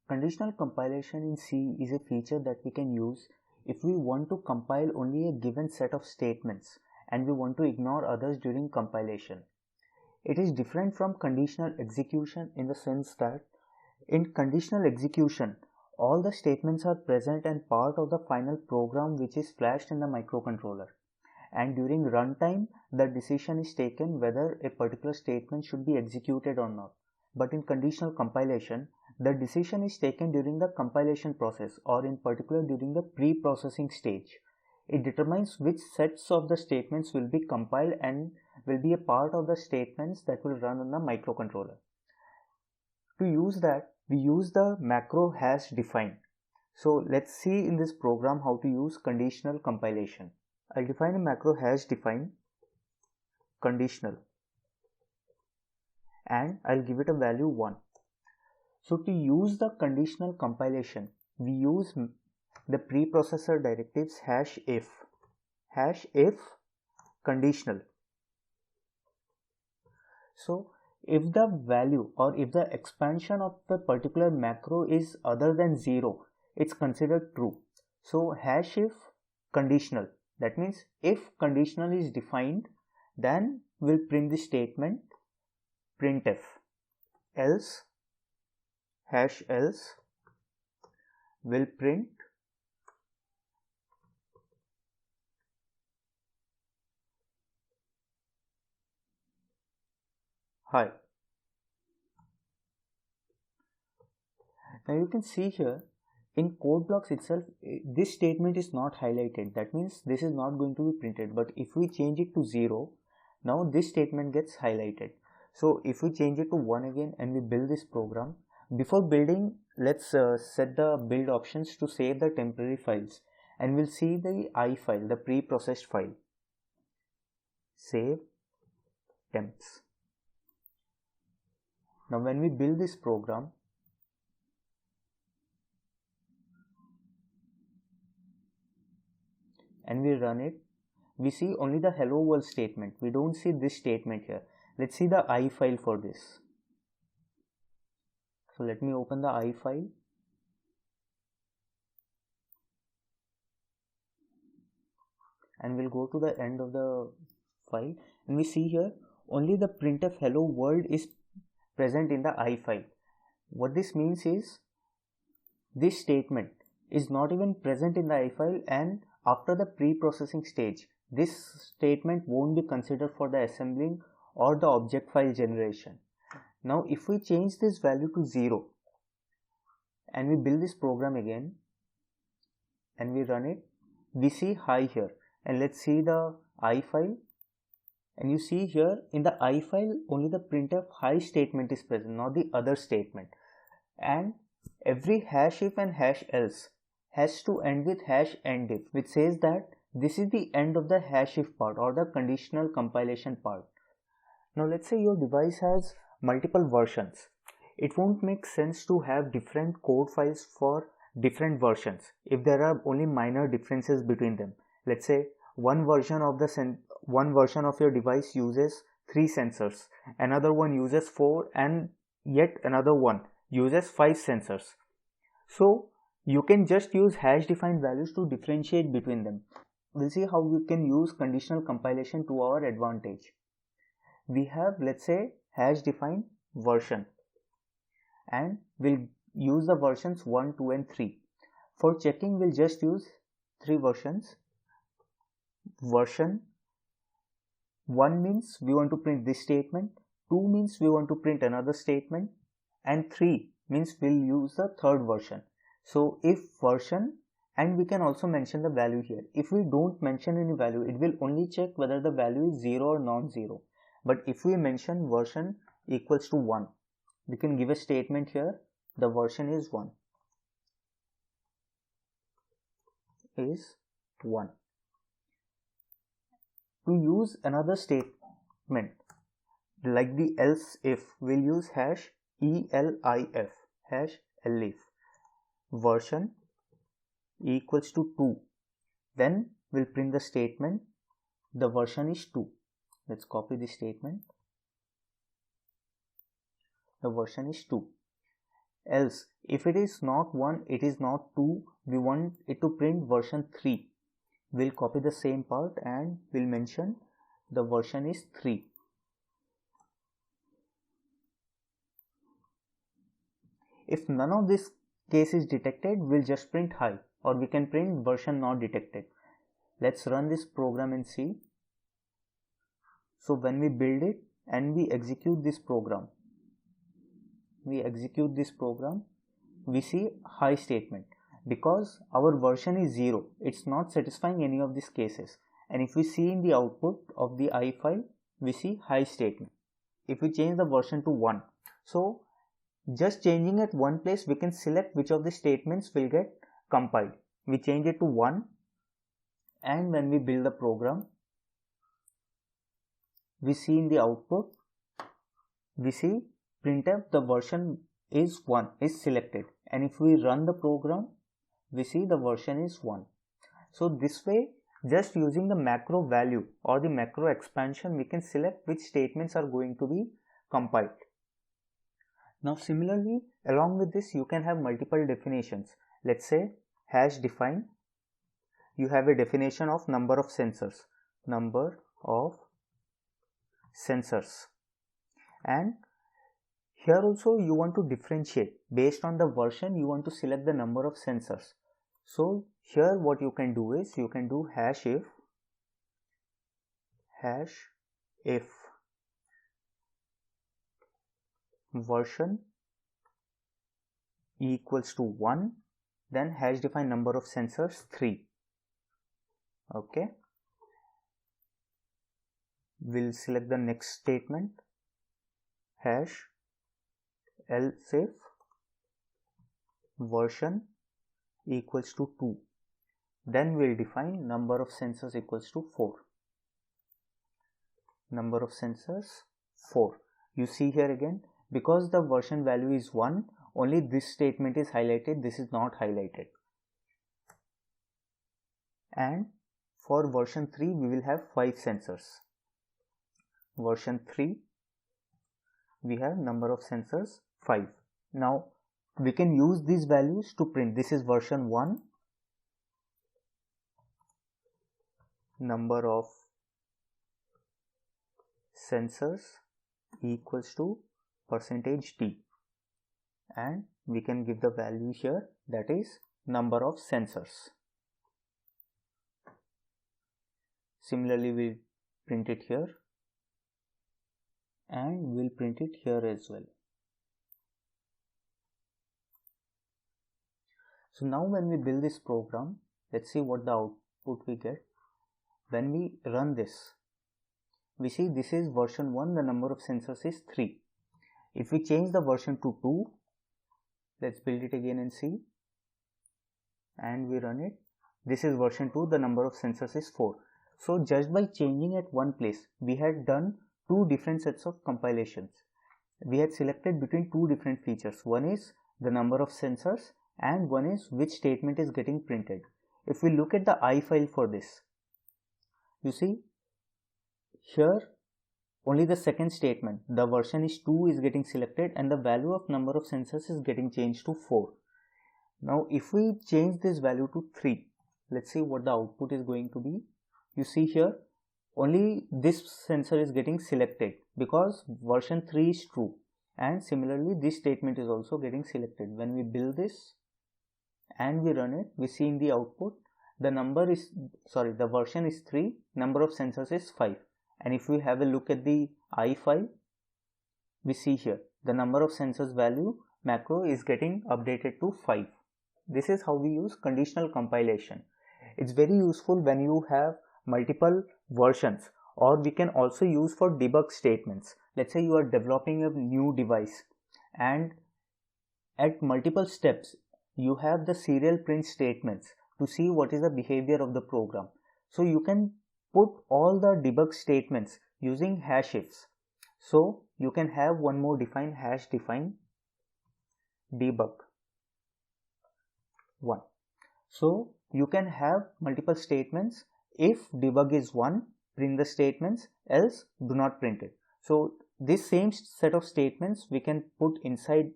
Conditional compilation in C is a feature that we can use if we want to compile only a given set of statements and we want to ignore others during compilation. It is different from conditional execution in the sense that in conditional execution, all the statements are present and part of the final program which is flashed in the microcontroller. And during runtime, the decision is taken whether a particular statement should be executed or not. But in conditional compilation, the decision is taken during the compilation process, or in particular during the pre-processing stage. It determines which sets of the statements will be compiled and will be a part of the statements that will run on the microcontroller. To use that, we use the macro hash define. So let's see in this program how to use conditional compilation. I'll define a macro hash define conditional and I'll give it a value 1. So to use the conditional compilation, we use the preprocessor directives hash if conditional. So if the value or if the expansion of the particular macro is other than 0, it's considered true. So hash if conditional, that means if conditional is defined, then we'll print the statement printf, else hash else will print hi. Now you can see here in code blocks itself, this statement is not highlighted. That means this is not going to be printed. But if we change it to 0, now this statement gets highlighted. So if we change it to 1 again and we build this program, before building, let's set the build options to save the temporary files. And we'll see the I file, the pre-processed file. Save temps. Now when we build this program, and we run it, we see only the hello world statement. We don't see this statement here. Let's see the I file for this. So let me open the I file. And we'll go to the end of the file and we see here only the printf hello world is present in the I file. What this means is this statement is not even present in the I file, and after the pre-processing stage, this statement won't be considered for the assembling or the object file generation. Now if we change this value to 0 and we build this program again and we run it, we see hi here. And let's see the I file, and you see here in the I file only the printf hi statement is present, not the other statement. And every hash if and hash else has to end with hash end if, which says that this is the end of the hash if part or the conditional compilation part. Now let's say your device has multiple versions. It won't make sense to have different code files for different versions if there are only minor differences between them. Let's say one version of your device uses 3 sensors, another one uses 4, and yet another one uses 5 sensors. So you can just use hash defined values to differentiate between them. We'll see how we can use conditional compilation to our advantage. We have, let's say, hash defined version, and we'll use the versions 1, 2 and 3. For checking, we'll just use 3 versions. Version 1 means we want to print this statement, 2 means we want to print another statement, and 3 means we'll use the third version. So if version, and we can also mention the value here. If we don't mention any value, it will only check whether the value is 0 or non-zero. But if we mention version equals to 1, we can give a statement here, the version is 1. Is 1. To use another statement like the else if, we'll use hash elif, hash elif, version equals to 2. Then we'll print the statement, the version is 2. Let's copy the statement. The version is 2. else if it is not 1, it is not 2, we want it to print version 3. We'll copy the same part and we'll mention the version is 3. If none of this case is detected, we'll just print high, or we can print version not detected. Let's run this program and see. So when we build it and we execute this program, we see high statement because our version is 0. It's not satisfying any of these cases. And if we see in the output of the I file, we see high statement. If we change the version to 1, so just changing at one place, we can select which of the statements will get compiled. We change it to 1, and when we build the program, we see in the output, we see printf the version is 1 is selected, and if we run the program, we see the version is 1. So this way, just using the macro value or the macro expansion, we can select which statements are going to be compiled. Now similarly, along with this, you can have multiple definitions. Let's say hash define, you have a definition of number of sensors, and here also you want to differentiate based on the version, you want to select the number of sensors. So here what you can do is you can do hash if version equals to 1, then hash define number of sensors 3. Okay, we'll select the next statement, hash else if version equals to 2, then we'll define number of sensors equals to 4. Number of sensors 4. You see here again, because the version value is 1, only this statement is highlighted, this is not highlighted. And for version 3, we will have 5 sensors. Version 3, we have number of sensors 5. Now we can use these values to print. This is version 1, number of sensors equals to %t, and we can give the value here, that is number of sensors. Similarly, we print it here and we'll print it here as well. So now when we build this program, let's see what the output we get. When we run this, we see this is version 1, the number of sensors is 3. If we change the version to 2, let's build it again and see, and we run it, this is version 2, the number of sensors is 4. So just by changing at one place, we had done 2 different sets of compilations. We had selected between 2 different features. One is the number of sensors and one is which statement is getting printed. If we look at the I file for this, you see here only the second statement, the version is 2 is getting selected and the value of number of sensors is getting changed to 4. Now if we change this value to 3, let's see what the output is going to be. You see here only this sensor is getting selected because version 3 is true, and similarly this statement is also getting selected. When we build this and we run it, we see in the output the version is 3, number of sensors is 5. And if we have a look at the I file, we see here the number of sensors value macro is getting updated to 5. This is how we use conditional compilation. It's very useful when you have multiple versions, or we can also use for debug statements. Let's say you are developing a new device and at multiple steps you have the serial print statements to see what is the behavior of the program. So you can put all the debug statements using hash ifs. So you can have one more define, hash define debug 1. So you can have multiple statements. If debug is 1, print the statements, else do not print it. So this same set of statements we can put inside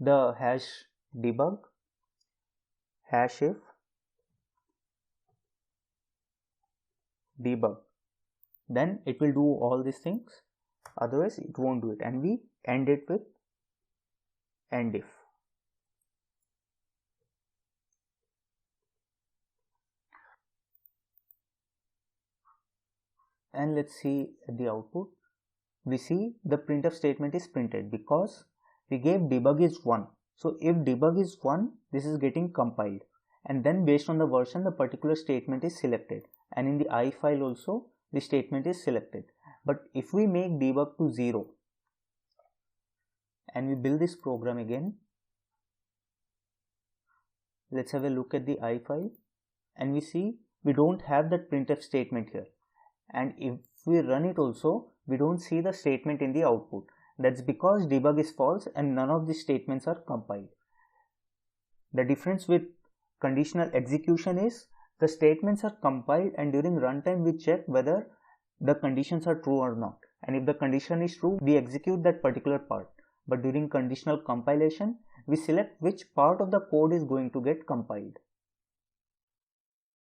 the hash debug hash if debug, then it will do all these things, otherwise it won't do it, and we end it with end if. And let's see at the output. We see the printf statement is printed because we gave debug is 1. So if debug is 1, this is getting compiled, and then based on the version the particular statement is selected, and in the I file also the statement is selected. But if we make debug to 0 and we build this program again, let's have a look at the I file, and we see we don't have that printf statement here, and if we run it also, we don't see the statement in the output. That's because debug is false and none of the statements are compiled. The difference with conditional execution is the statements are compiled, and during runtime we check whether the conditions are true or not, and if the condition is true we execute that particular part. But during conditional compilation we select which part of the code is going to get compiled.